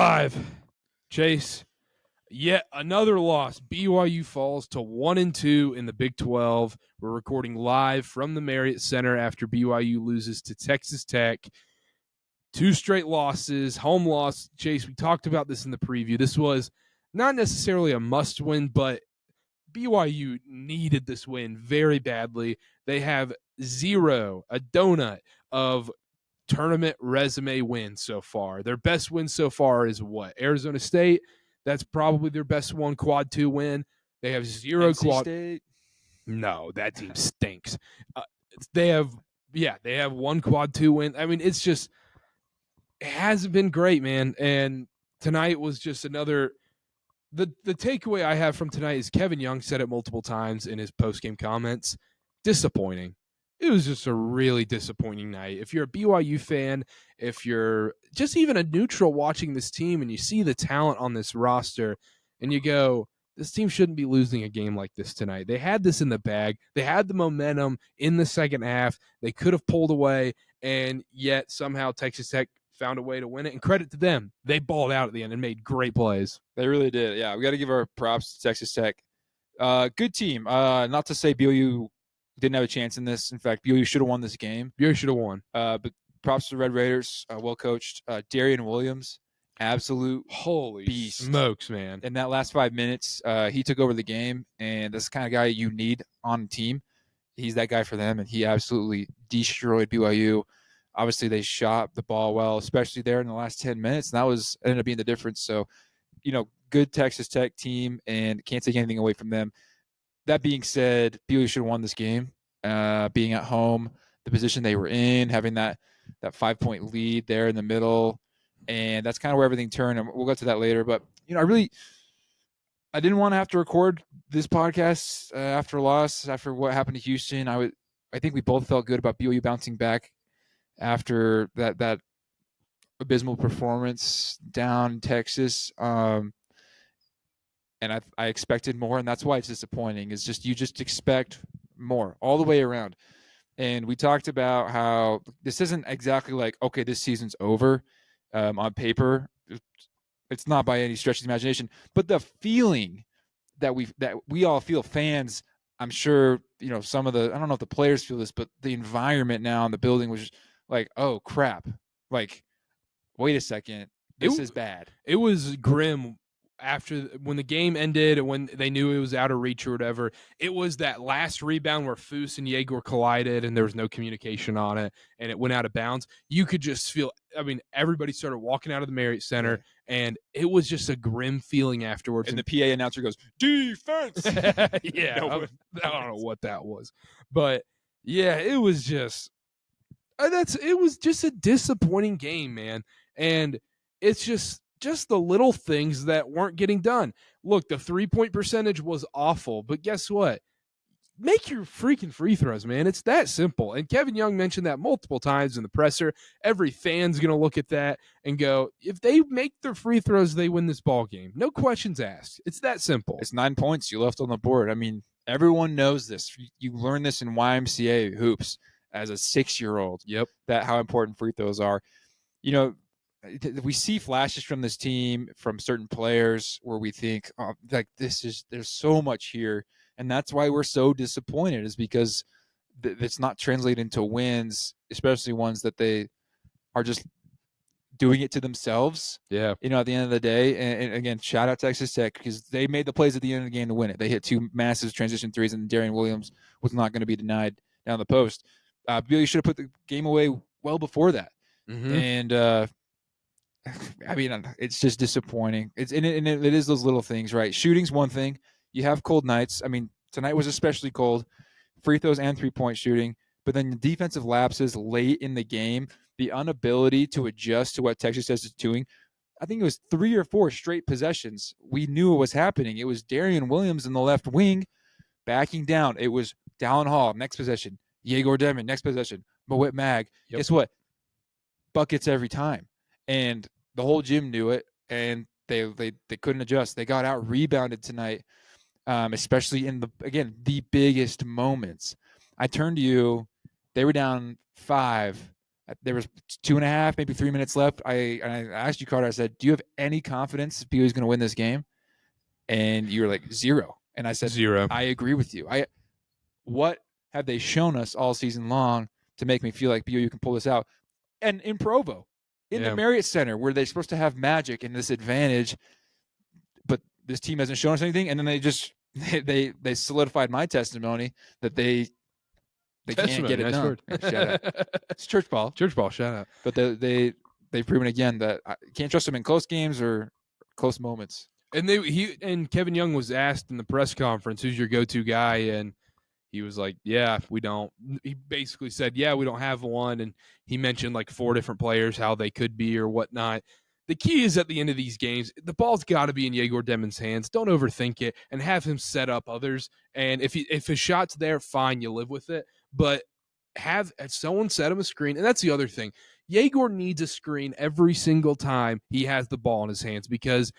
live. Chase, yet another loss. BYU falls to 1-2 in the Big 12. We're recording live from the Marriott Center after BYU loses to Texas Tech. 2 straight losses, home loss. Chase, we talked about this in the preview. This was not necessarily a must win, but BYU needed this win very badly. They have a donut of tournament resume wins so far. Their best win so far is what? Arizona State. That's probably their best one, quad 2 win. They have 0 NC quad. State. No, that team stinks. They have 1 quad 2 win. I mean, it hasn't been great, man. And tonight was just another. The takeaway I have from tonight is Kevin Young said it multiple times in his post-game comments. Disappointing. It was just a really disappointing night. If you're a BYU fan, if you're just even a neutral watching this team and you see the talent on this roster and you go, this team shouldn't be losing a game like this tonight. They had this in the bag. They had the momentum in the second half. They could have pulled away, and yet somehow Texas Tech found a way to win it. And credit to them. They balled out at the end and made great plays. They really did. Yeah, we got to give our props to Texas Tech. Good team. Not to say BYU didn't have a chance in this. In fact, BYU should have won this game. BYU should have won. But props to the Red Raiders. Well coached. Darian Williams, absolute holy beast. Smokes, man. In that last 5 minutes, he took over the game, and that's the kind of guy you need on a team. He's that guy for them, and he absolutely destroyed BYU. Obviously, they shot the ball well, especially there in the last 10 minutes, and that ended up being the difference. So, good Texas Tech team, and can't take anything away from them. That being said, BYU should have won this game. Being at home, the position they were in, having that 5-point lead there in the middle, and that's kind of where everything turned. And we'll get to that later. But I didn't want to have to record this podcast after a loss, after what happened to Houston. I think we both felt good about BYU bouncing back after that abysmal performance down in Texas. And I expected more, and that's why it's disappointing. Is just you just expect more all the way around. And we talked about how this isn't exactly like, okay, this season's over on paper. It's not by any stretch of the imagination, but the feeling that we all feel, fans, I'm sure, some of I don't know if the players feel this, but the environment now in the building was like, oh crap, like, wait a second, this is bad. It was grim. When the game ended and when they knew it was out of reach or whatever, it was that last rebound where Foose and Jaeger collided and there was no communication on it and it went out of bounds. You could just feel, everybody started walking out of the Marriott Center and it was just a grim feeling afterwards. And the PA announcer goes, defense! Yeah, I don't know what that was. But yeah, it was just a disappointing game, man. And it's just the little things that weren't getting done. Look, the 3-point percentage was awful, but guess what? Make your freaking free throws, man. It's that simple. And Kevin Young mentioned that multiple times in the presser. Every fan's going to look at that and go, if they make their free throws, they win this ball game. No questions asked. It's that simple. It's 9 points you left on the board. Everyone knows this. You learn this in YMCA hoops as a 6-year-old. Yep. That how important free throws are. We see flashes from this team, from certain players, where we think, oh, like there's so much here, and that's why we're so disappointed. Is because it's not translated into wins, especially ones that they are just doing it to themselves. Yeah, at the end of the day, and again, shout out Texas Tech because they made the plays at the end of the game to win it. They hit 2 massive transition threes, and Darian Williams was not going to be denied down the post. BYU should have put the game away well before that, and. It's just disappointing. It is those little things, right? Shooting's one thing. You have cold nights. Tonight was especially cold. Free throws and 3-point shooting. But then the defensive lapses late in the game, the inability to adjust to what Texas is doing. I think it was 3 or 4 straight possessions. We knew what was happening. It was Darian Williams in the left wing backing down. It was Dallin Hall, next possession. Jaeger Demon, next possession. Mawit Mag. Yep. Guess what? Buckets every time. And the whole gym knew it, and they couldn't adjust. They got out rebounded tonight, especially in the biggest moments. I turned to you. They were down 5 There was 2.5, maybe 3 minutes left. I asked you, Carter, I said, do you have any confidence BYU is going to win this game? And you were like, 0. And I said, 0. I agree with you. What have they shown us all season long to make me feel like BYU can pull this out? And in Provo, in the Marriott Center, where they're supposed to have magic and this advantage, but this team hasn't shown us anything. And then they solidified my testimony that they can't get it done. Shout out. It's church ball. Church ball, shout out. But they've proven again that I can't trust them in close games or close moments. And Kevin Young was asked in the press conference, who's your go-to guy? And he was like, yeah, we don't. He basically said, yeah, we don't have one. And he mentioned like 4 different players, how they could be or whatnot. The key is at the end of these games, the ball's got to be in Yegor Demon's hands. Don't overthink it and have him set up others. And if his shot's there, fine, you live with it. But have someone set him a screen. And that's the other thing. Yegor needs a screen every single time he has the ball in his hands, because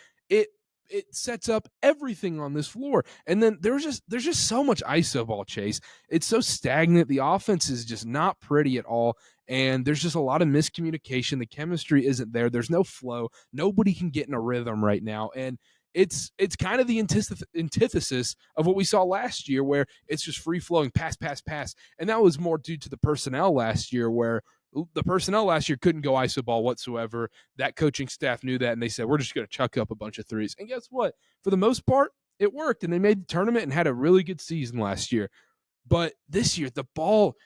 it sets up everything on this floor. And then there's just so much ISO ball, Chase. It's so stagnant. The offense is just not pretty at all. And there's just a lot of miscommunication. The chemistry isn't there. There's no flow. Nobody can get in a rhythm right now. And it's kind of the antithesis of what we saw last year, where it's just free-flowing pass. And that was more due to the personnel last year, where the personnel last year couldn't go ISO ball whatsoever. That coaching staff knew that, and they said, we're just going to chuck up a bunch of threes. And guess what? For the most part, it worked, and they made the tournament and had a really good season last year. But this year, the ball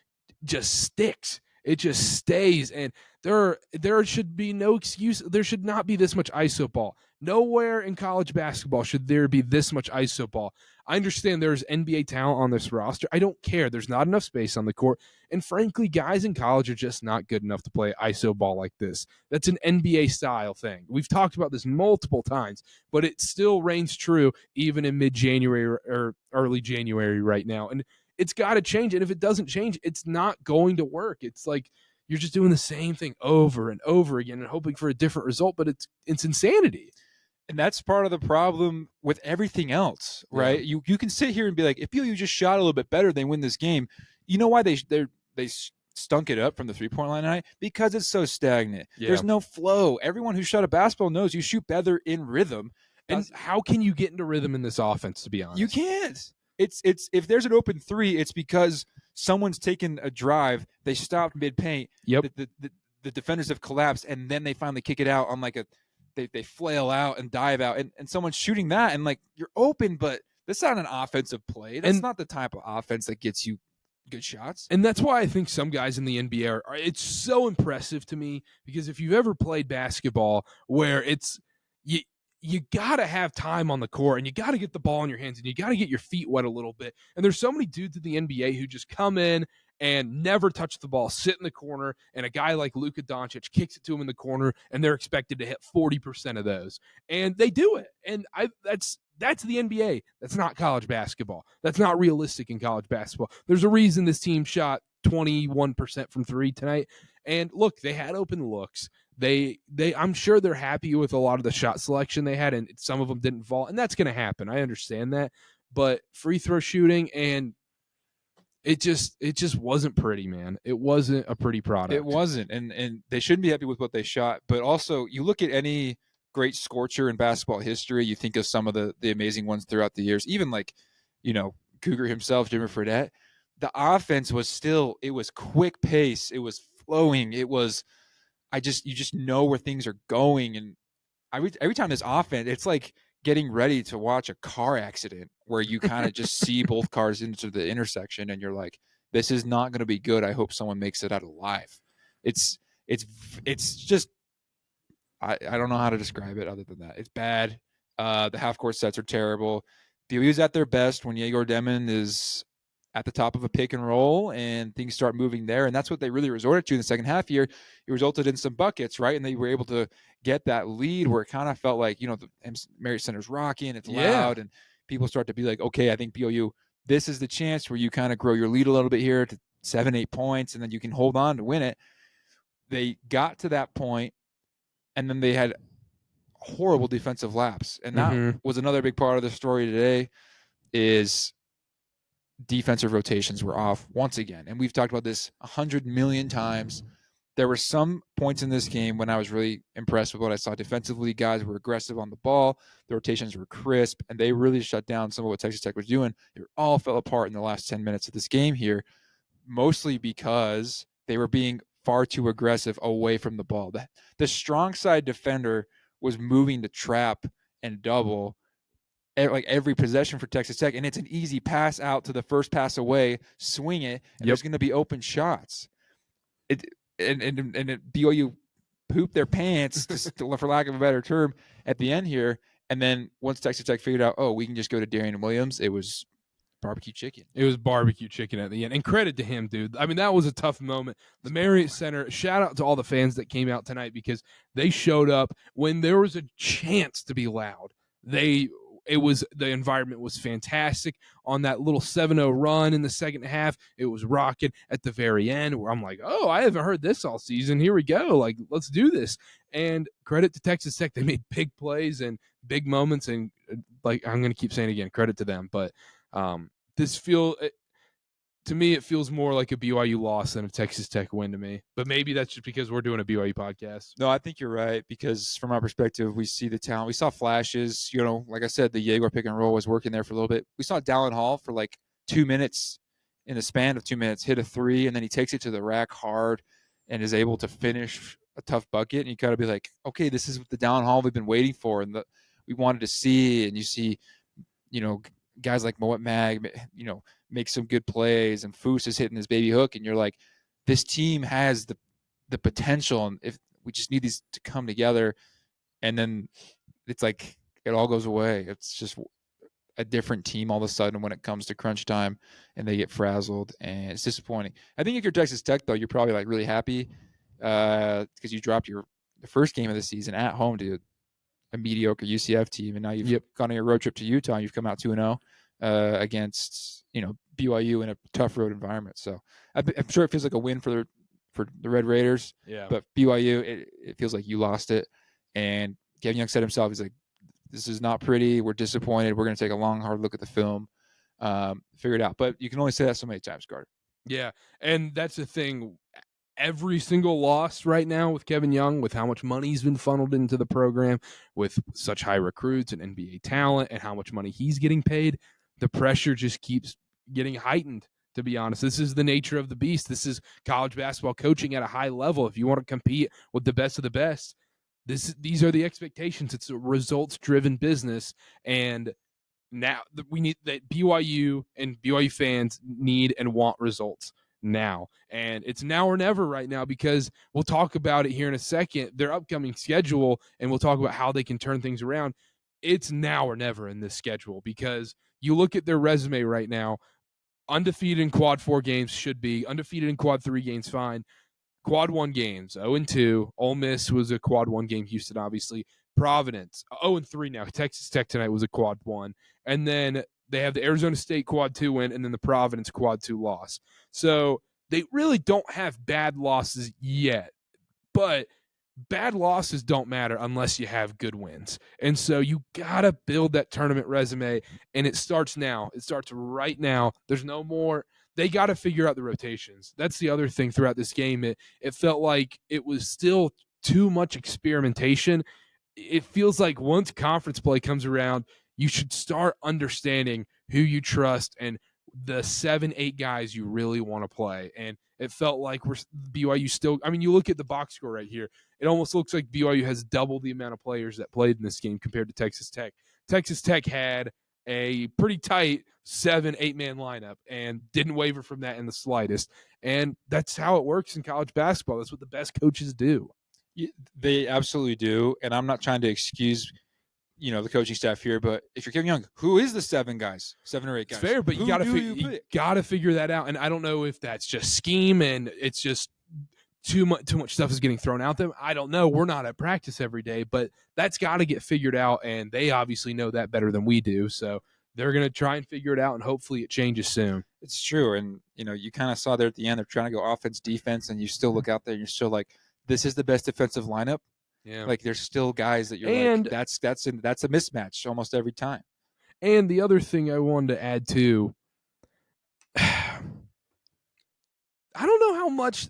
just sticks. It just stays, and there should be no excuse. There should not be this much ISO ball. Nowhere in college basketball should there be this much ISO ball. I understand there's NBA talent on this roster. I don't care. There's not enough space on the court. And frankly, guys in college are just not good enough to play ISO ball like this. That's an NBA style thing. We've talked about this multiple times, but it still reigns true even in mid-January or early January right now. And it's got to change. And if it doesn't change, it's not going to work. It's like you're just doing the same thing over and over again and hoping for a different result, but it's insanity. And that's part of the problem with everything else, right? Yeah. You can sit here and be like, if BYU just shot a little bit better, they win this game. You know why they stunk it up from the three-point line tonight? Because it's so stagnant. Yeah. There's no flow. Everyone who shot a basketball knows you shoot better in rhythm. And how can you get into rhythm in this offense, to be honest? You can't. It's if there's an open three, it's because someone's taken a drive, they stopped mid-paint, the defenders have collapsed, and then they finally kick it out on like they flail out and dive out, and someone's shooting that, and like you're open, but that's not an offensive play. That's not the type of offense that gets you good shots. And that's why I think some guys in the NBA are it's so impressive to me, because if you've ever played basketball where it's you got to have time on the court, and you got to get the ball in your hands, and you got to get your feet wet a little bit. And there's so many dudes in the NBA who just come in and never touch the ball, sit in the corner, and a guy like Luka Doncic kicks it to him in the corner, and they're expected to hit 40% of those. And they do it. And that's the NBA. That's not college basketball. That's not realistic in college basketball. There's a reason this team shot 21% from three tonight. And look, they had open looks. I'm sure they're happy with a lot of the shot selection they had, and some of them didn't fall, and that's going to happen. I understand that, but free throw shooting, and it just wasn't pretty, man. It wasn't a pretty product. It wasn't, and they shouldn't be happy with what they shot. But also, you look at any great scorcher in basketball history, you think of some of the amazing ones throughout the years, even like, Cougar himself, Jimmy Fredette. The offense was still, it was quick pace, it was flowing, it was. You just know where things are going. And every time this offense, it's like getting ready to watch a car accident where you kind of just see both cars into the intersection and you're like, this is not going to be good. I hope someone makes it out alive. It's just, I don't know how to describe it other than that. It's bad. The half court sets are terrible. BYU's at their best when Yegor Demon is at the top of a pick and roll and things start moving there. And that's what they really resorted to in the second half here. It resulted in some buckets, right? And they were able to get that lead where it kind of felt like, the Marriott Center's rocking, it's loud, and people start to be like, okay, I think BYU, this is the chance where you kind of grow your lead a little bit here to 7-8 points, and then you can hold on to win it. They got to that point, and then they had horrible defensive lapse. And that was another big part of the story today is defensive rotations were off once again. And we've talked about this 100 million times. there were some points in this game when I was really impressed with what I saw defensively. Guys were aggressive on the ball. The rotations were crisp, and they really shut down some of what Texas Tech was doing. It all fell apart in the last 10 minutes of this game here, mostly because they were being far too aggressive away from the ball. The strong side defender was moving to trap and double like every possession for Texas Tech, and it's an easy pass out to the first pass away, swing it, and there's going to be open shots. And BYU pooped their pants, for lack of a better term, at the end here. And then once Texas Tech figured out, we can just go to Darian Williams, it was barbecue chicken. It was barbecue chicken at the end. And credit to him, dude. I mean, that was a tough moment. The Marriott Center, shout out to all the fans that came out tonight because they showed up when there was a chance to be loud. The environment was fantastic on that little 7-0 run in the second half. It was rocking at the very end where I'm like, I haven't heard this all season. Here we go. Like, let's do this. And credit to Texas Tech. They made big plays and big moments. And like, I'm going to keep saying it again, credit to them. But to me, it feels more like a BYU loss than a Texas Tech win to me. But maybe that's just because we're doing a BYU podcast. No, I think you're right because from our perspective, we see the talent. We saw flashes. Like I said, the Jaguar pick and roll was working there for a little bit. We saw Dallin Hall for like 2 minutes, in the span of 2 minutes, hit a three, and then he takes it to the rack hard and is able to finish a tough bucket. And you got to be like, okay, this is the Dallin Hall we've been waiting for and we wanted to see. And you see, guys like Moet Mag, make some good plays, and Foose is hitting his baby hook, and you're like, this team has the potential, and if we just need these to come together, and then it's like it all goes away. It's just a different team all of a sudden when it comes to crunch time, and they get frazzled, and it's disappointing. I think if you're Texas Tech, though, you're probably like really happy because you dropped the first game of the season at home to a mediocre UCF team, and now you've gone on your road trip to Utah, and you've come out 2-0 against BYU in a tough road environment. So I'm sure it feels like a win for the Red Raiders. Yeah. But BYU, it feels like you lost it. And Kevin Young said himself, he's like, "This is not pretty. We're disappointed. We're going to take a long, hard look at the film, figure it out." But you can only say that so many times, Karter. Yeah, and that's the thing. Every single loss right now with Kevin Young, with how much money's been funneled into the program, with such high recruits and NBA talent, and how much money he's getting paid, the pressure just keeps getting heightened, to be honest. This is the nature of the beast. This is college basketball coaching at a high level. If you want to compete with the best of the best, these are the expectations. It's a results-driven business, and now we need that BYU and BYU fans need and want results now. And it's now or never right now, because we'll talk about it here in a second, their upcoming schedule, and we'll talk about how they can turn things around. It's now or never in this schedule, because you look at their resume right now, undefeated in quad 4 games should be, undefeated in quad 3 games fine, quad 1 games 0-2, Ole Miss was a quad 1 game, Houston obviously, Providence 0-3 now, Texas Tech tonight was a quad 1, and then they have the Arizona State quad 2 win, and then the Providence quad 2 loss. So they really don't have bad losses yet, but bad losses don't matter unless you have good wins. And so you got to build that tournament resume, and it starts now. It starts right now. There's no more. They got to figure out the rotations. That's the other thing throughout this game. It felt like it was still too much experimentation. It feels like once conference play comes around, you should start understanding who you trust and the 7-8 guys you really want to play. And it felt like BYU still, I mean, you look at the box score right here, it almost looks like BYU has double the amount of players that played in this game compared to Texas Tech. Texas Tech had a pretty tight 7-8 man lineup and didn't waver from that in the slightest. And that's how it works in college basketball. That's what the best coaches do. They absolutely do. And I'm not trying to excuse the coaching staff here, but if you're Kevin Young, who is the 7 or 8 guys? It's fair, but you got to figure that out. And I don't know if that's just scheme and it's just too much stuff is getting thrown out there. I don't know. We're not at practice every day, but that's got to get figured out, and they obviously know that better than we do. So they're going to try and figure it out, and hopefully it changes soon. It's true, and you kind of saw there at the end, they're trying to go offense, defense, and you still look out there and you're still like, this is the best defensive lineup. Yeah, like there's still guys that you're like, that's a mismatch almost every time. And the other thing I wanted to add too, I don't know how much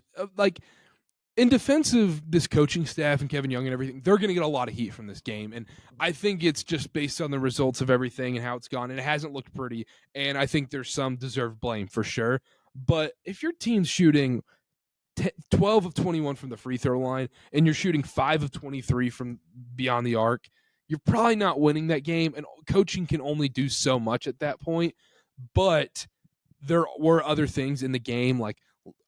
in defense of this coaching staff and Kevin Young and everything, they're going to get a lot of heat from this game. And I think it's just based on the results of everything and how it's gone. And it hasn't looked pretty. And I think there's some deserved blame for sure. But if your team's shooting 12 of 21 from the free throw line and you're shooting 5 of 23 from beyond the arc, you're probably not winning that game. And coaching can only do so much at that point. But there were other things in the game, like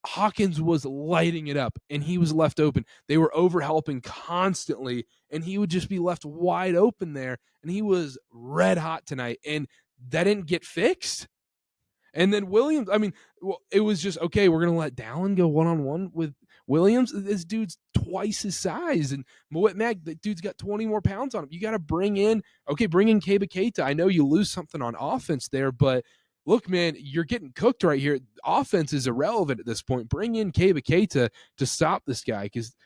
Hawkins was lighting it up and he was left open. They were overhelping constantly and he would just be left wide open there. And he was red hot tonight. And that didn't get fixed. And then Williams, I mean, it was just, okay, we're going to let Dallin go one-on-one with Williams. This dude's twice his size. And Moet Mag, the dude's got 20 more pounds on him. You got to bring in Keba Keita. I know you lose something on offense there, but look, man, you're getting cooked right here. Offense is irrelevant at this point. Bring in Keba Keita to stop this guy because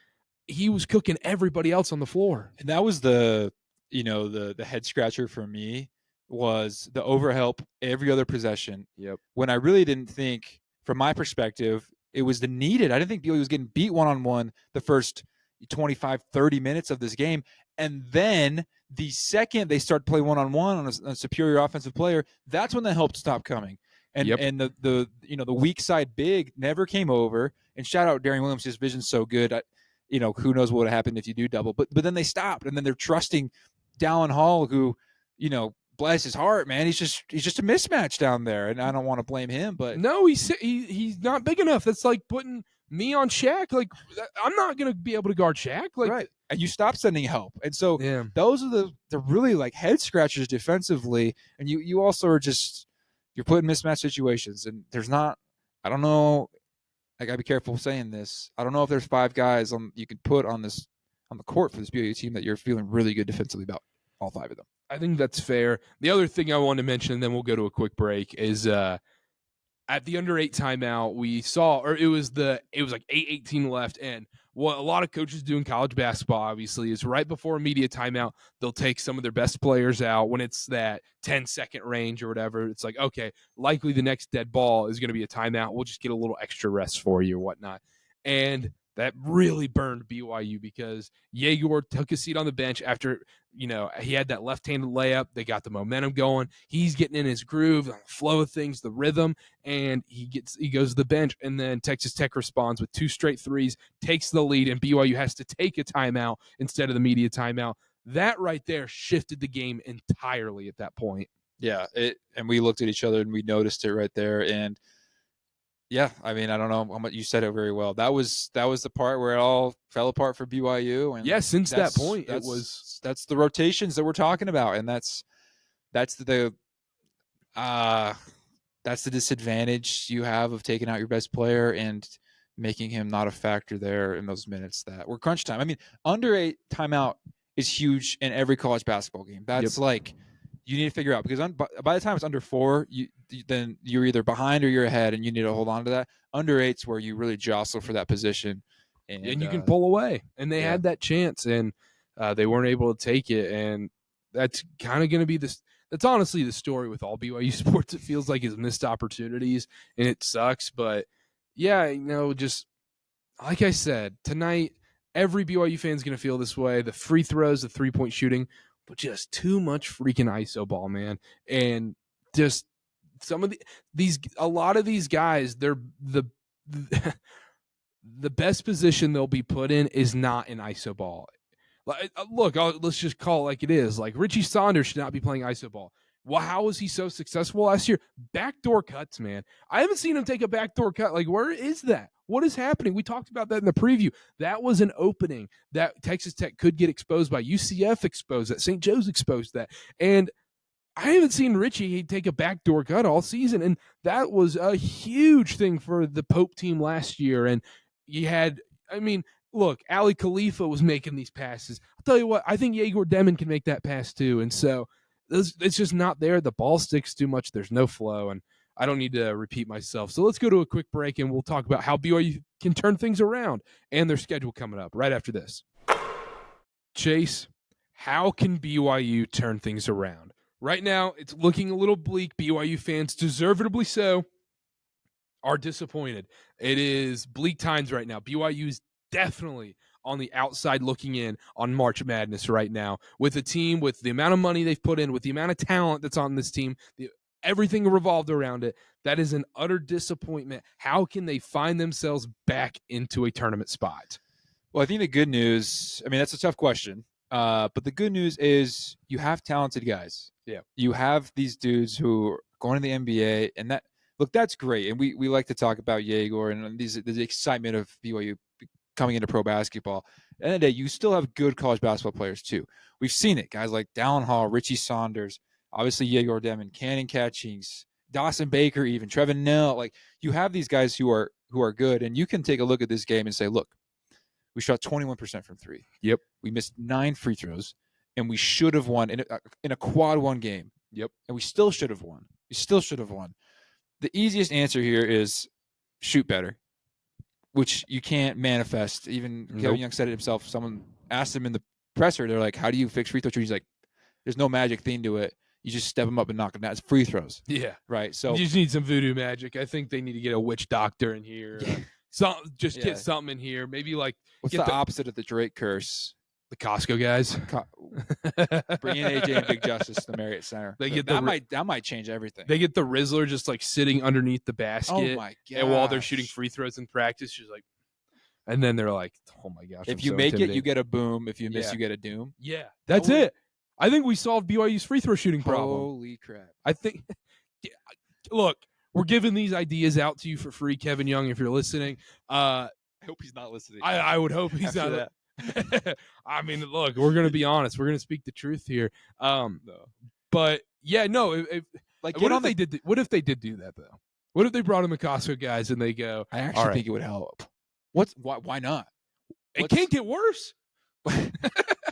he was cooking everybody else on the floor. And that was the head scratcher for me, was the overhelp every other possession. Yep. When I really didn't think, from my perspective, it was the needed. I didn't think BYU was getting beat one-on-one the first 25, 30 minutes of this game. And then the second they start to play one-on-one on a superior offensive player, that's when the help stopped coming. And and the weak side big never came over. And shout out Darian Williams, his vision's so good. Who knows what would have happened if you do double. But then they stopped, and then they're trusting Dallin Hall, who, bless his heart, man. He's just a mismatch down there, and I don't want to blame him, but no, he's not big enough. That's like putting me on Shaq. Like, I'm not gonna be able to guard Shaq. Like, right. And you stop sending help, and so those are the really like head scratchers defensively. And you also are you're put in mismatch situations, and there's not. I don't know. I gotta be careful saying this. I don't know if there's 5 guys you could put on the court for this BYU team that you're feeling really good defensively about. All 5 of them. I think that's fair. The other thing I want to mention, and then we'll go to a quick break, is at the under 8 timeout, we saw, or it was like 8:18 left, and what a lot of coaches do in college basketball, obviously, is right before a media timeout, they'll take some of their best players out when it's that 10-second range or whatever. It's like, okay, likely the next dead ball is going to be a timeout. We'll just get a little extra rest for you or whatnot. And that really burned BYU because Yegor took a seat on the bench after, he had that left-handed layup. They got the momentum going. He's getting in his groove, the flow of things, the rhythm, and he goes to the bench. And then Texas Tech responds with 2 straight threes, takes the lead, and BYU has to take a timeout instead of the media timeout. That right there shifted the game entirely at that point. Yeah, and we looked at each other and we noticed it right there. And yeah, I mean, I don't know how much you said it very well. That was the part where it all fell apart for BYU. And yeah, since that point, that's the rotations that we're talking about, and that's the disadvantage you have of taking out your best player and making him not a factor there in those minutes that were crunch time. I mean, under 8 timeout is huge in every college basketball game. That's like, you need to figure out, because by the time it's under 4, then you're either behind or you're ahead, and you need to hold on to that. Under 8's where you really jostle for that position, and you can pull away. And they had that chance, and they weren't able to take it. And that's kind of going to be this. That's honestly the story with all BYU sports. It feels like is missed opportunities, and it sucks. But yeah, just like I said tonight, every BYU fan is going to feel this way. The free throws, the 3-point shooting, but just too much freaking ISO ball, man. And just some of a lot of these guys, they're the best position they'll be put in is not in ISO ball. Look, let's just call it like it is. Like, Richie Saunders should not be playing ISO ball. Well, how was he so successful last year? Backdoor cuts, man. I haven't seen him take a backdoor cut. Like, where is that? What is happening? We talked about that in the preview. That was an opening that Texas Tech could get exposed by. UCF exposed that. St. Joe's exposed that. And I haven't seen Richie take a backdoor cut all season. And that was a huge thing for the Pope team last year. And look, Ali Khalifa was making these passes. I'll tell you what, I think Yegor Demon can make that pass too. And so it's just not there. The ball sticks too much. There's no flow. And I don't need to repeat myself. So let's go to a quick break, and we'll talk about how BYU can turn things around and their schedule coming up right after this. Chase, how can BYU turn things around? Right now, it's looking a little bleak. BYU fans, deservedly so, are disappointed. It is bleak times right now. BYU is definitely on the outside looking in on March Madness right now with a team with the amount of money they've put in, with the amount of talent that's on this team, everything revolved around it. That is an utter disappointment. How can they find themselves back into a tournament spot? Well, I think the good news, I mean, that's a tough question. But the good news is you have talented guys. Yeah. You have these dudes who are going to the NBA, and that's great. And we like to talk about Yegor and the excitement of BYU coming into pro basketball. At the end of the day, you still have good college basketball players too. We've seen it. Guys like Dallin Hall, Richie Saunders, obviously Yegor Demon, Cannon Catchings, Dawson Baker, even Trevin Nell. Like, you have these guys who are good, and you can take a look at this game and say, look, we shot 21% from three. Yep. We missed 9 free throws, and we should have won in a quad one game. Yep. And we still should have won. The easiest answer here is shoot better, which you can't manifest. Even Kevin Young said it himself. Someone asked him in the presser, they're like, how do you fix free throw shooting? He's like, there's no magic thing to it. You just step them up and knock them down. It's free throws. Yeah. Right. So you just need some voodoo magic. I think they need to get a witch doctor in here. Get something in here. Maybe like what's the opposite of the Drake curse? The Costco guys. Bring in AJ and Big Justice to the Marriott Center. That might change everything. They get the Rizzler just like sitting underneath the basket. Oh my god! And while they're shooting free throws in practice, she's like, and then they're like, "Oh my gosh!" If you make it, you get a boom. If you miss, you get a doom. Yeah, that's it. I think we solved BYU's free throw shooting problem. Holy crap! I think. Look, we're giving these ideas out to you for free, Kevin Young. If you're listening, I hope he's not listening. I would hope he's not. That. I mean, look, we're gonna be honest. We're gonna speak the truth here. No. But yeah, no. What if they did do that though? What if they brought in the Costco guys and they go? I actually think it would help. Why not? It can't get worse.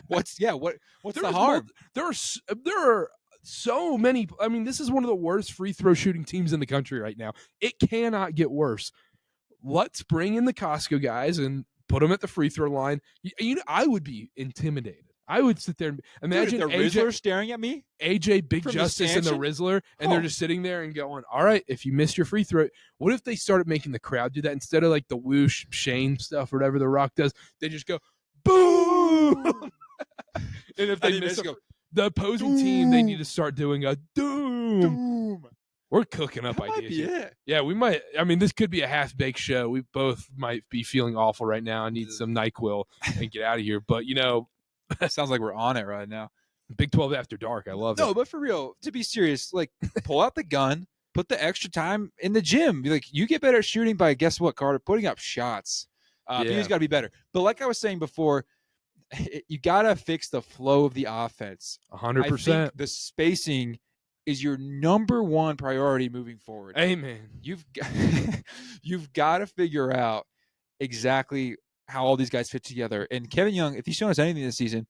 What's the harm? There are so many. I mean, this is one of the worst free throw shooting teams in the country right now. It cannot get worse. Let's bring in the Costco guys and put them at the free throw line. I would be intimidated. I would sit there and imagine the Rizzler staring at me. AJ, Big Justice, and the Rizzler, and they're just sitting there and going, "All right, if you missed your free throw, what if they started making the crowd do that instead of like the whoosh Shane stuff or whatever The Rock does? They just go boom." And if they miss the opposing team, they need to start doing a doom. We're cooking up ideas. Yeah, we might. I mean, this could be a half-baked show. We both might be feeling awful right now. I need some NyQuil and get out of here. But, it sounds like we're on it right now. Big 12 After Dark. I love it. No, but for real, to be serious, like, pull out the gun, put the extra time in the gym. Be like, you get better at shooting by, guess what, Karter? Putting up shots. He's got to be better. But like I was saying before, you got to fix the flow of the offense. 100%. I think the spacing is your number one priority moving forward. Amen. You've got to figure out exactly how all these guys fit together. And Kevin Young, if he's shown us anything this season,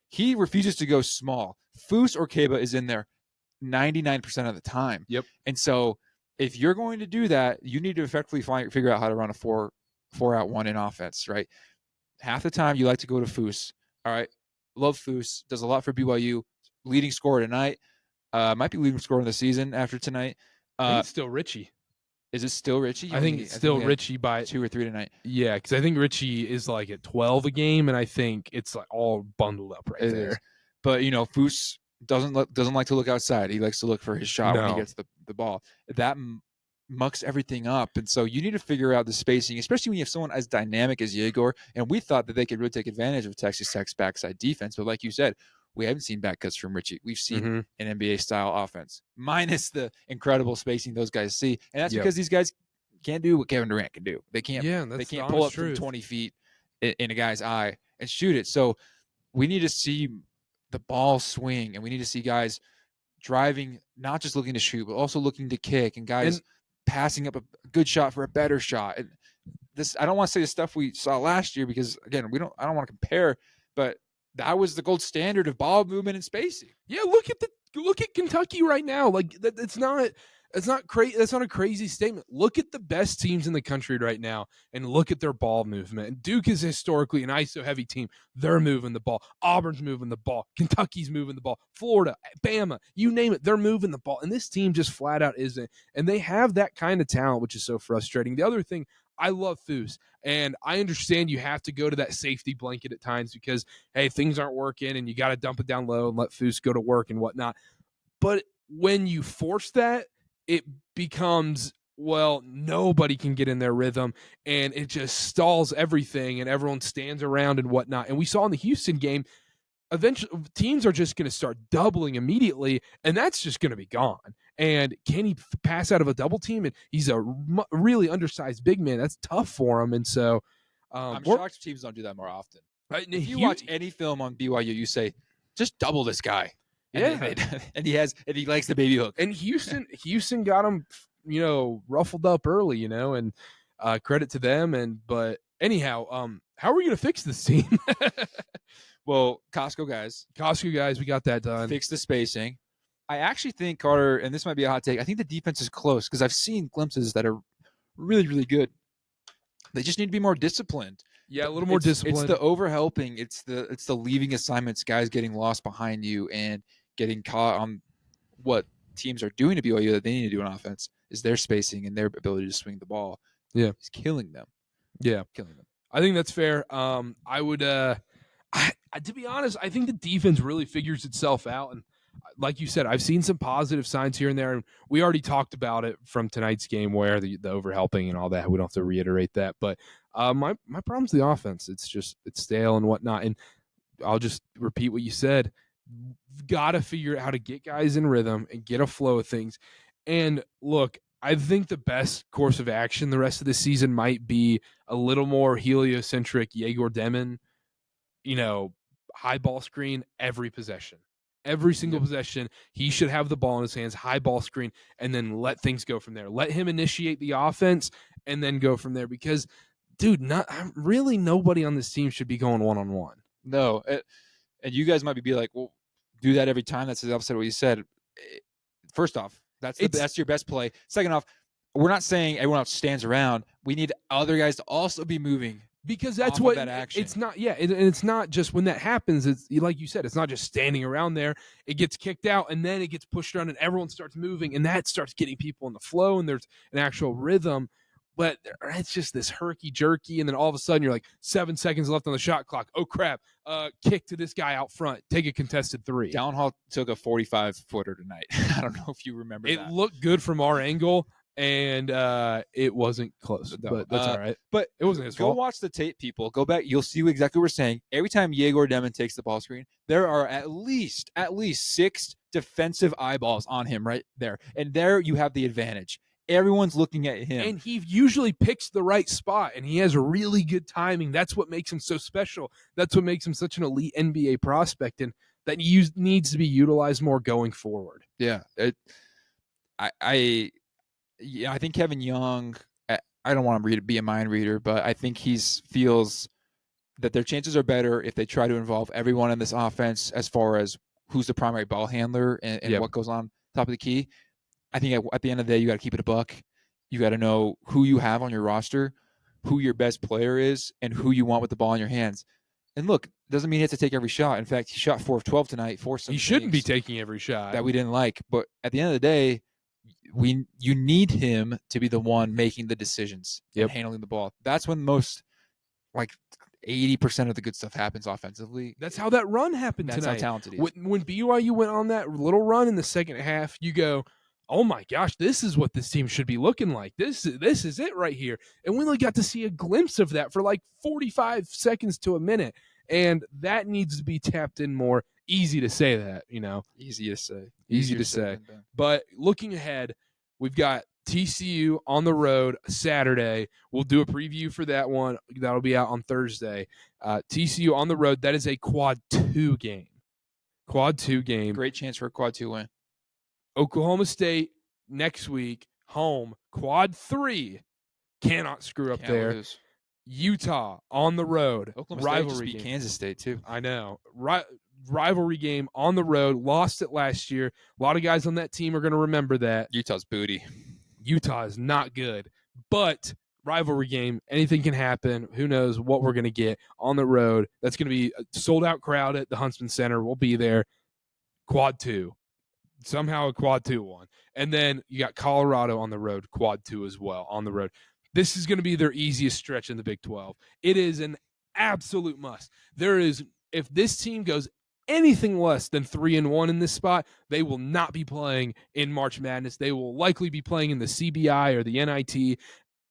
he refuses to go small. Foose or Keba is in there 99% of the time. Yep. And so if you're going to do that, you need to effectively figure out how to run a 4-out-1 in offense, right? Half the time you like to go to Foose. All right. Love Foose. Does a lot for BYU. Leading scorer tonight. Might be leading scorer in the season after tonight. I think it's still Richie. Is it still Richie? I think it's still Richie by 2 or 3 tonight. Yeah, because I think Richie is like at 12 a game, and I think it's like all bundled up right there. Is. But Foose doesn't like to look outside. He likes to look for his shot when he gets the ball. That mucks everything up, and so you need to figure out the spacing, especially when you have someone as dynamic as Yegor. And we thought that they could really take advantage of Texas Tech's backside defense, but like you said, we haven't seen back cuts from Richie. We've seen an NBA-style offense, minus the incredible spacing those guys see. And that's because these guys can't do what Kevin Durant can do. They can't pull up from 20 feet in a guy's eye and shoot it. So we need to see the ball swing, and we need to see guys driving, not just looking to shoot, but also looking to kick, and guys passing up a good shot for a better shot. And this, I don't want to say the stuff we saw last year because, again, I don't want to compare, but that was the gold standard of ball movement and spacing. Yeah, look at Kentucky right now. Like that's not crazy. That's not a crazy statement. Look at the best teams in the country right now and look at their ball movement. And Duke is historically an ISO heavy team. They're moving the ball. Auburn's moving the ball. Kentucky's moving the ball. Florida, Bama, you name it, they're moving the ball. And this team just flat out isn't. And they have that kind of talent, which is so frustrating. The other thing I love Foose, and I understand you have to go to that safety blanket at times because, hey, things aren't working and you got to dump it down low and let Foose go to work and whatnot. But when you force that, it becomes, well, nobody can get in their rhythm, and it just stalls everything, and everyone stands around and whatnot. And we saw in the Houston game, eventually teams are just going to start doubling immediately, and that's just going to be gone. And can he pass out of a double team? And he's a really undersized big man. That's tough for him. And so I'm shocked teams don't do that more often. If you watch any film on BYU, you say, just double this guy. And he likes the baby hook. And Houston got him, ruffled up early, and credit to them. But anyhow, how are we going to fix this team? Well, Costco guys, we got that done. Fix the spacing. I actually think, Carter, and this might be a hot take, I think the defense is close because I've seen glimpses that are really, really good. They just need to be more disciplined. Yeah, a little more disciplined. It's the overhelping. It's the leaving assignments, guys getting lost behind you and getting caught on what teams are doing to BYU that they need to do on offense is their spacing and their ability to swing the ball. Yeah. It's killing them. Yeah. Killing them. I think that's fair. I would to be honest, I think the defense really figures itself out. And like you said, I've seen some positive signs here and there. And we already talked about it from tonight's game where the overhelping and all that. We don't have to reiterate that. But my problem's the offense. It's stale and whatnot. And I'll just repeat what you said. Got to figure out how to get guys in rhythm and get a flow of things. And look, I think the best course of action the rest of the season might be a little more heliocentric Yegor Demon, high ball screen every possession. Every single possession, he should have the ball in his hands, high ball screen, and then let things go from there. Let him initiate the offense and then go from there because, dude, really nobody on this team should be going one-on-one. No, and you guys might be like, well, do that every time. That's the opposite of what you said. First off, that's your best play. Second off, we're not saying everyone else stands around. We need other guys to also be moving. Because that's what that action. It's not. Yeah, and it's not just when that happens. It's like you said. It's not just standing around there. It gets kicked out, and then it gets pushed around, and everyone starts moving, and that starts getting people in the flow, and there's an actual rhythm. But it's just this herky jerky, and then all of a sudden you're like 7 seconds left on the shot clock. Oh crap! Kick to this guy out front. Take a contested three. Downhall took a 45-footer tonight. I don't know if you remember. It looked good from our angle. And it wasn't close, but that's all right. But it wasn't his fault. Go watch the tape, people. Go back. You'll see exactly what we're saying. Every time Yegor Demon takes the ball screen, there are at least 6 defensive eyeballs on him right there. And there you have the advantage. Everyone's looking at him. And he usually picks the right spot, and he has really good timing. That's what makes him so special. That's what makes him such an elite NBA prospect, and that needs to be utilized more going forward. Yeah. I think Kevin Young, I don't want him to be a mind reader, but I think he feels that their chances are better if they try to involve everyone in this offense as far as who's the primary ball handler and what goes on top of the key. I think at the end of the day, you got to keep it a buck. You got to know who you have on your roster, who your best player is, and who you want with the ball in your hands. And look, doesn't mean he has to take every shot. In fact, he shot 4 of 12 tonight. He shouldn't be taking every shot that we didn't like. But at the end of the day, you need him to be the one making the decisions and handling the ball. That's when most 80% of the good stuff happens offensively. That's how that run happened tonight. That's how talented he is. When BYU went on that little run in the second half, you go, oh my gosh, this is what this team should be looking like. This is it right here. And we only got to see a glimpse of that for 45 seconds to a minute. And that needs to be tapped in more. Easy to say that, Easy to say. Easy to say. But looking ahead, we've got TCU on the road Saturday. We'll do a preview for that one. That'll be out on Thursday. TCU on the road. That is a quad 2 game. Great chance for a quad 2 win. Oklahoma State next week, home, quad 3. Cannot screw up there. Lose. Utah on the road. Oklahoma State just beat Kansas State too. I know. Rivalry game on the road. Lost it last year. A lot of guys on that team are going to remember that. Utah's booty. Utah is not good. But rivalry game, anything can happen. Who knows what we're going to get on the road. That's going to be a sold-out crowd at the Huntsman Center. We'll be there. Quad 2. Somehow a quad 2 one. And then you got Colorado on the road, quad 2 as well on the road. This is going to be their easiest stretch in the Big 12. It is an absolute must. If this team goes anything less than 3-1 in this spot, they will not be playing in March Madness. They will likely be playing in the CBI or the NIT.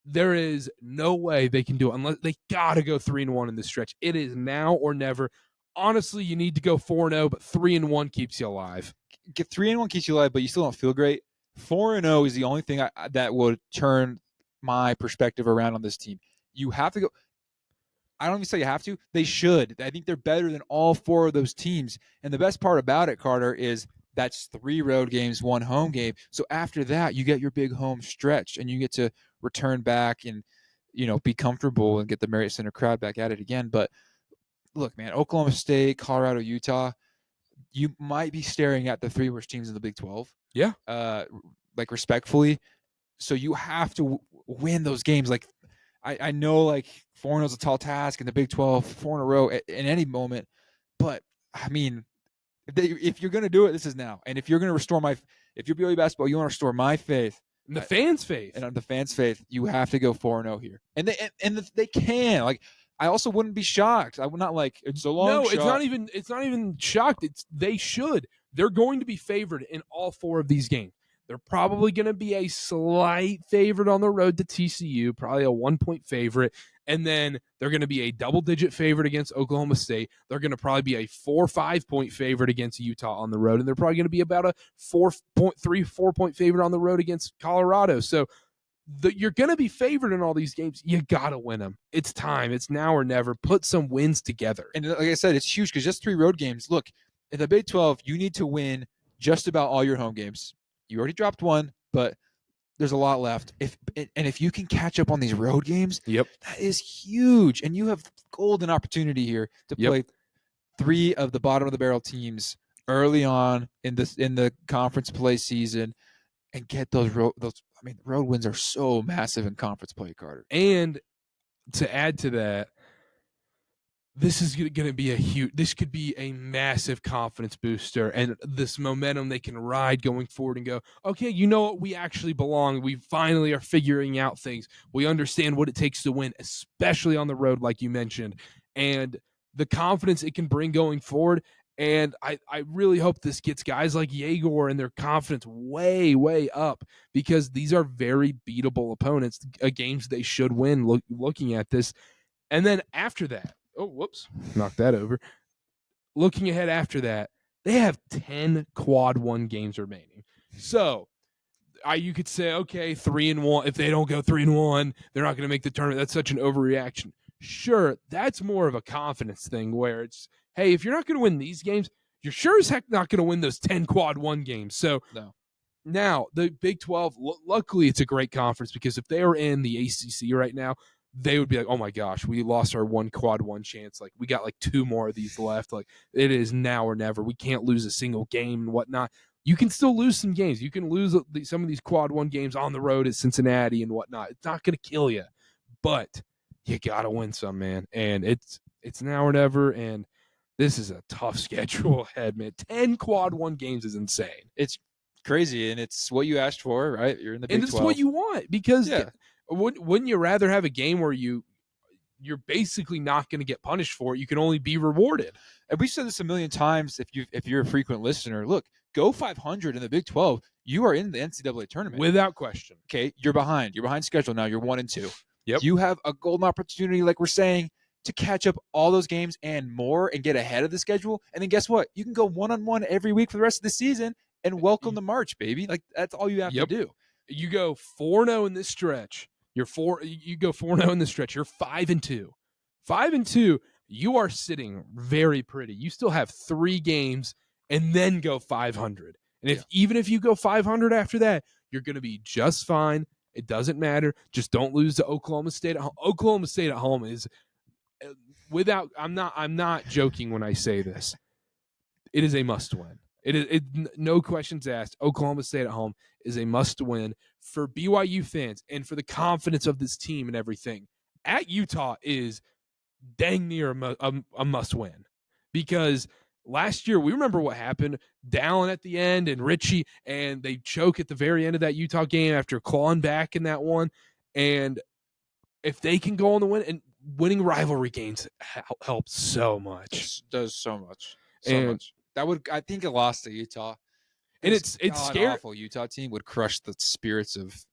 There is no way they can do it unless they got to go 3-1 in this stretch. It is now or never. Honestly, you need to go 4-0, but 3-1 keeps you alive. Get 3-1 keeps you alive, but you still don't feel great. 4-0 is the only thing that would turn my perspective around on this team. You have to go. I don't even say you have to. They should. I think they're better than all 4 of those teams. And the best part about it, Carter, is that's 3 road games, 1 home game. So after that, you get your big home stretch, and you get to return back and, be comfortable and get the Marriott Center crowd back at it again. But look, man, Oklahoma State, Colorado, Utah, you might be staring at the 3 worst teams in the Big 12. Yeah. Respectfully. So you have to win those games. Like, I know, 4-0 is a tall task in the Big 12, 4 in a row in any moment. But, I mean, if you're going to do it, this is now. And if you're going to restore if you're BYU basketball, you want to restore my faith. And the fans' faith. And on the fans' faith, you have to go 4-0 here. And they can. I also wouldn't be shocked. I would not it's a long shot. No, it's not even shocked. They should. They're going to be favored in all 4 of these games. They're probably going to be a slight favorite on the road to TCU, probably a 1-point favorite. And then they're going to be a double-digit favorite against Oklahoma State. They're going to probably be a 4 or 5-point favorite against Utah on the road. And they're probably going to be about a 4-point favorite on the road against Colorado. So you're going to be favored in all these games. You got to win them. It's time. It's now or never. Put some wins together. And like I said, it's huge because just 3 road games. Look, in the Big 12, you need to win just about all your home games. You already dropped 1, but there's a lot left. If you can catch up on these road games, that is huge. And you have golden opportunity here to play 3 of the bottom of the barrel teams early on in the conference play season and get those road wins are so massive in conference play, Carter. And to add to that, this is going to be this could be a massive confidence booster, and this momentum they can ride going forward and go, okay, you know what? We actually belong. We finally are figuring out things. We understand what it takes to win, especially on the road, like you mentioned, and the confidence it can bring going forward. And I really hope this gets guys like Yegor and their confidence way, way up, because these are very beatable opponents, games they should win looking at this. And then after that, oh, whoops, knocked that over. Looking ahead after that, they have 10 quad 1 games remaining. So you could say, okay, 3-1. If they don't go 3-1, they're not going to make the tournament. That's such an overreaction. Sure, that's more of a confidence thing where it's, hey, if you're not going to win these games, you're sure as heck not going to win those 10 quad 1 games. So now the Big 12, luckily it's a great conference, because if they were in the ACC right now, they would be like, oh my gosh, we lost our 1 quad 1 chance. We got 2 more of these left. It is now or never. We can't lose a single game and whatnot. You can still lose some games. You can lose some of these quad 1 games on the road at Cincinnati and whatnot. It's not going to kill you, but you got to win some, man. And it's now or never. And this is a tough schedule ahead, man. 10 quad 1 games is insane. It's crazy, and it's what you asked for, right? You're in the Big 12. And it's what you want, because wouldn't you rather have a game where you're basically not going to get punished for it? You can only be rewarded. And we've said this a million times. If you're a frequent listener, look, go 500 in the Big 12. You are in the NCAA tournament without question. Okay, you're behind. You're behind schedule now. You're 1-2. Yep. You have a golden opportunity, like we're saying, to catch up all those games and more and get ahead of the schedule. And then guess what? You can go 1-on-1 every week for the rest of the season and welcome the March, baby. That's all you have to do. You go 4-0 in this stretch. You go 4-0 in this stretch. You're 5-2. 5-2. You are sitting very pretty. You still have 3 games and then go 500. And even if you go 500 after that, you're going to be just fine. It doesn't matter. Just don't lose to Oklahoma State at home. Oklahoma State at home is I'm not joking when I say this. It is a must win. No questions asked. Oklahoma State at home is a must win for BYU fans and for the confidence of this team and everything. At Utah is dang near a must win, because last year we remember what happened. Dallin at the end and Richie, and they choke at the very end of that Utah game after clawing back in that one. And if they can go on the win, and winning rivalry games helps so much. It does so much. That would, I think, a loss to Utah. And it's scary. Awful Utah team would crush the spirits of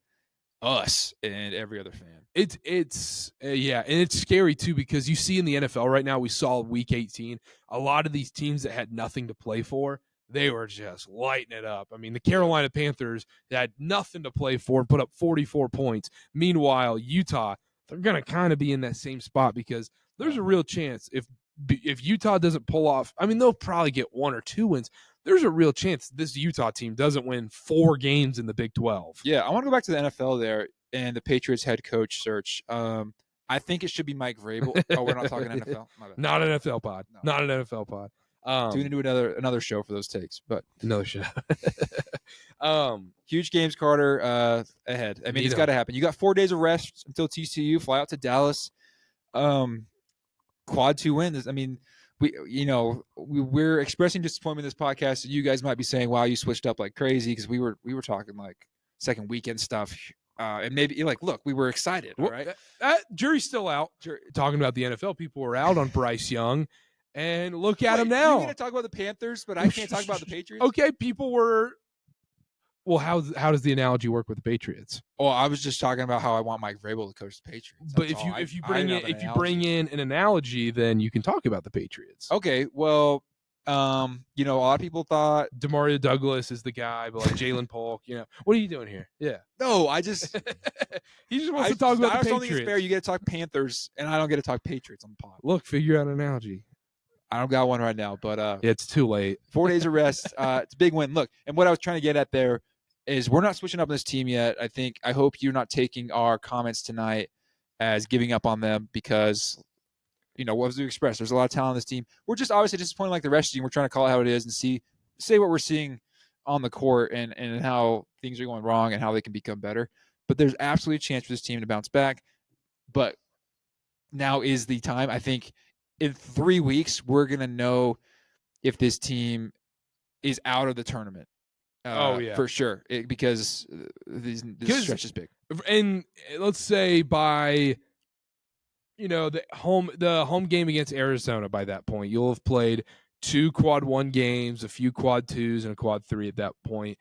us and every other fan. It's and it's scary too, because you see in the NFL right now, we saw week 18, a lot of these teams that had nothing to play for, they were just lighting it up. I mean, the Carolina Panthers had nothing to play for and put up 44 points. Meanwhile, Utah, they're going to kind of be in that same spot, because there's a real chance if Utah doesn't pull off, I mean, they'll probably get 1 or 2 wins. There's a real chance this Utah team doesn't win 4 games in the Big 12. Yeah, I want to go back to the NFL there and the Patriots head coach search. I think it should be Mike Vrabel. Oh, we're not talking NFL? My bad. Not an NFL pod. No. Not an NFL pod. We're going to do another show for those takes, but another show. Huge games, Karter, ahead. I mean, it's got to happen. You got 4 days of rest until TCU. Fly out to Dallas. Quad 2 wins. I mean, we're expressing disappointment in this podcast. You guys might be saying, "Wow, you switched up like crazy," because we were talking like second weekend stuff, and maybe you're like, "Look, we were excited." All right, jury's still out. Talking about the NFL, people were out on Bryce Young, and look at him now. You're going to talk about the Panthers, but I can't talk about the Patriots. Okay, people were. Well, how does the analogy work with the Patriots? Oh, I was just talking about how I want Mike Vrabel to coach the Patriots. But if you bring in an analogy, then you can talk about the Patriots. Okay, well, a lot of people thought Demario Douglas is the guy, but like Jalen Polk, what are you doing here? Yeah. No, I just he just wants to talk about the Patriots. I don't think it's fair. You get to talk Panthers, and I don't get to talk Patriots on the pod. Look, figure out an analogy. I don't got one right now, but it's too late. 4 days of rest. It's a big win. Look, and what I was trying to get at there is we're not switching up on this team yet. I hope you're not taking our comments tonight as giving up on them, because, what was we expressed? There's a lot of talent on this team. We're just obviously disappointed like the rest of the team. We're trying to call it how it is and say what we're seeing on the court and how things are going wrong and how they can become better. But there's absolutely a chance for this team to bounce back. But now is the time. I think in 3 weeks, we're going to know if this team is out of the tournament. For sure, because this stretch is big. And let's say by the home game against Arizona, by that point you'll have played 2 quad 1 games, a few quad 2s, and a quad 3. At that point,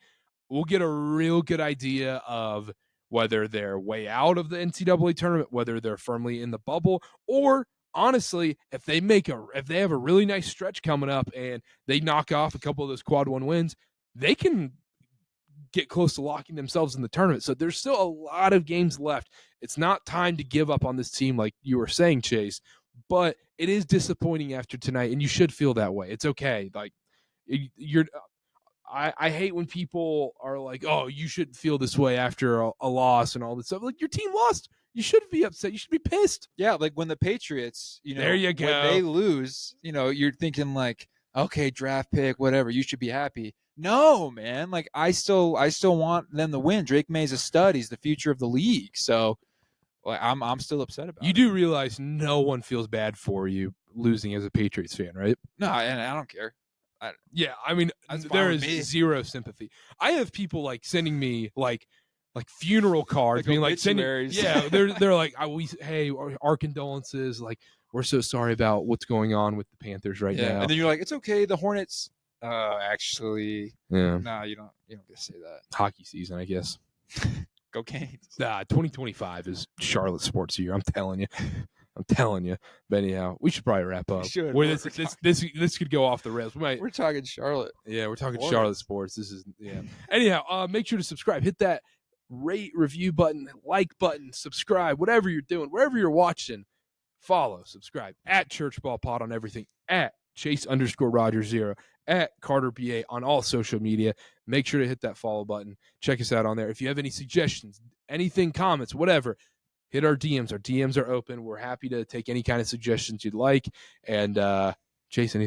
we'll get a real good idea of whether they're way out of the NCAA tournament, whether they're firmly in the bubble, or honestly, if they have a really nice stretch coming up and they knock off a couple of those quad 1 wins, they can get close to locking themselves in the tournament. So there's still a lot of games left. It's not time to give up on this team like you were saying, Chase, but it is disappointing after tonight, and you should feel that way. It's okay. Like I hate when people are like, "Oh, you shouldn't feel this way after a loss and all this stuff." Like, your team lost. You shouldn't be upset. You should be pissed. Yeah, like when the Patriots, there you go. When they lose, you're thinking like, okay, draft pick, whatever, you should be happy. No, man. Like I still want them to win. Drake May's a stud. He's the future of the league. So like I'm still upset about it. You do realize no one feels bad for you losing as a Patriots fan, right? No, and I don't care. I mean, there is zero sympathy. I have people like sending me like funeral cards, being like they're like, hey, our condolences. Like, we're so sorry about what's going on with the Panthers right now. And then you're like, it's okay. The Hornets. Actually, no, you don't get to say that. Hockey season, I guess. Go Canes. 2025 is Charlotte sports year. I'm telling you. But anyhow, we should probably wrap up. This could go off the rails. We're talking Charlotte. Yeah, we're talking Charlotte sports. This is Anyhow, make sure to subscribe. Hit that rate, review button, like button, subscribe, whatever you're doing, wherever you're watching. Follow, subscribe at Church Ball Pod on everything, at Chase_Roger0, at Karter BA on all social media. Make sure to hit that follow button. Check us out on there. If you have any suggestions, anything, comments, whatever, hit our DMs. Our DMs are open. We're happy to take any kind of suggestions you'd like. And Chase, anything?